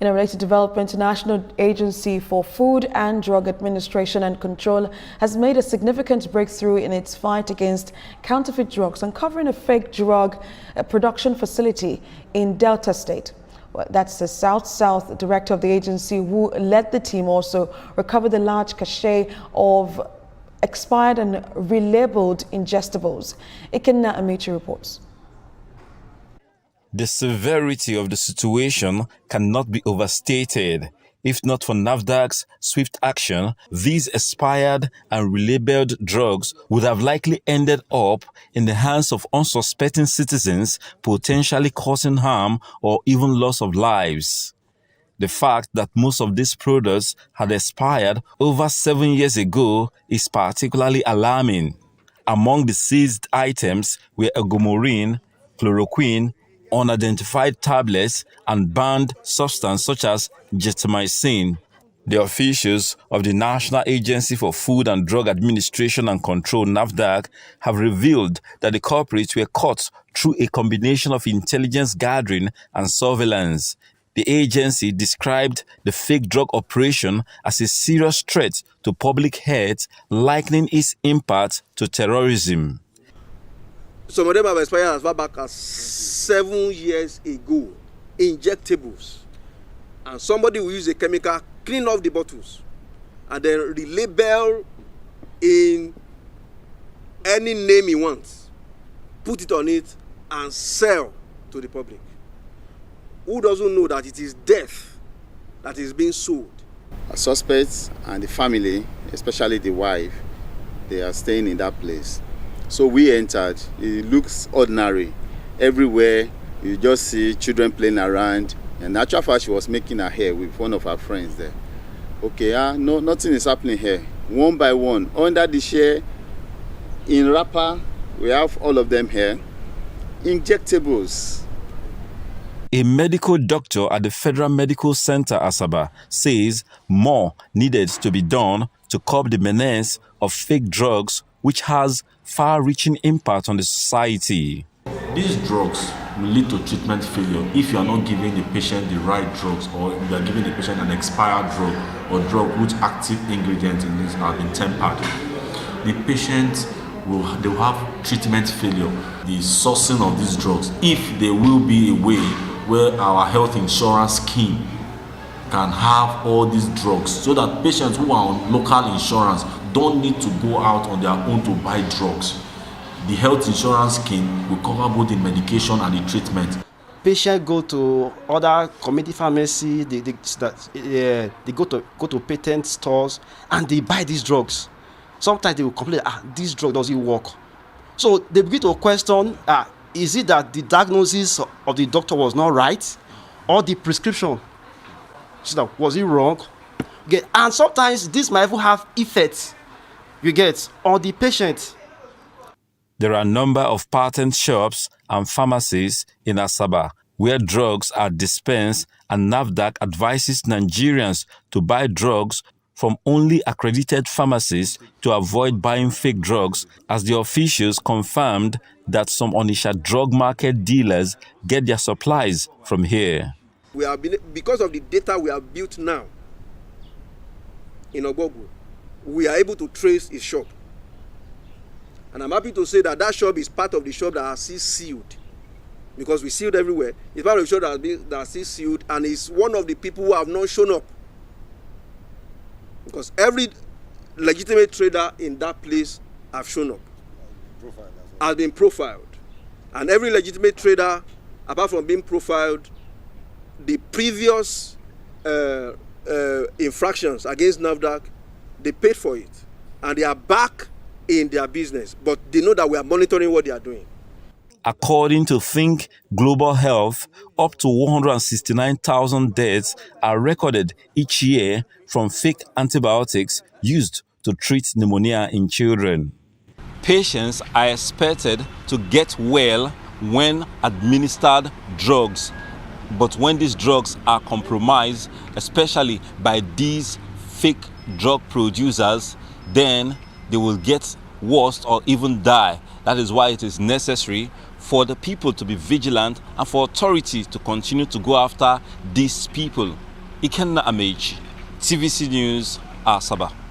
In a related development, the National Agency for Food and Drug Administration and Control has made a significant breakthrough in its fight against counterfeit drugs, uncovering a fake drug production facility in Delta State. Well, that's the South director of the agency who led the team also recovered a large cache of expired and relabeled ingestibles. Ikenna Amici reports. The severity of the situation cannot be overstated. If not for NAFDAC's swift action, these expired and relabeled drugs would have likely ended up in the hands of unsuspecting citizens, potentially causing harm or even loss of lives. The fact that most of these products had expired over 7 years ago is particularly alarming. Among the seized items were egomorine, chloroquine, unidentified tablets, and banned substances such as gentamicin. The officials of the National Agency for Food and Drug Administration and Control, NAFDAC, have revealed that the culprits were caught through a combination of intelligence gathering and surveillance. The agency described the fake drug operation as a serious threat to public health, likening its impact to terrorism. Some of them have expired as far back as 7 years ago, injectables. And somebody will use a chemical, clean off the bottles, and then relabel in any name he wants, put it on it, and sell to the public. Who doesn't know that it is death that is being sold? Suspects and the family, especially the wife, they are staying in that place. So we entered. It looks ordinary. Everywhere you just see children playing around. And actual fact, she was making her hair with one of her friends there. Okay, no, nothing is happening here. One by one, under the chair, in wrapper, we have all of them here. Injectables. A medical doctor at the Federal Medical Center, Asaba, says more needed to be done to curb the menace of fake drugs, which has far-reaching impact on the society. These drugs will lead to treatment failure if you are not giving the patient the right drugs, or you are giving the patient an expired drug or drug whose active ingredients in this have been tampered. The patient will have treatment failure. The sourcing of these drugs, if there will be a way where our health insurance scheme can have all these drugs so that patients who are on local insurance don't need to go out on their own to buy drugs. The health insurance scheme will cover both the medication and the treatment. Patients go to other community pharmacy, they go to patent stores and they buy these drugs. Sometimes they will complain, this drug doesn't work. So they begin to question, is it that the diagnosis of the doctor was not right, or the prescription, was it wrong? And sometimes this might even have effects, on the patient. There are a number of patent shops and pharmacies in Asaba where drugs are dispensed, and NAFDAC advises Nigerians to buy drugs from only accredited pharmacies to avoid buying fake drugs, as the officials confirmed that some Onitsha drug market dealers get their supplies from here. Because of the data we have built now in Ogbogu, we are able to trace his shop. And I'm happy to say that that shop is part of the shop that are still sealed, because we sealed everywhere. It's part of the shop that are still sealed, and it's one of the people who have not shown up. Because every legitimate trader in that place have shown up, has been profiled. And every legitimate trader, apart from being profiled, the previous infractions against NAFDAC, they paid for it. And they are back in their business. But they know that we are monitoring what they are doing. According to Think Global Health, up to 169,000 deaths are recorded each year from fake antibiotics used to treat pneumonia in children. Patients are expected to get well when administered drugs. But when these drugs are compromised, especially by these fake drug producers, then they will get worse or even die. That is why it is necessary for the people to be vigilant and for authorities to continue to go after these people. Ikenna Amechi, TVC News, Asaba.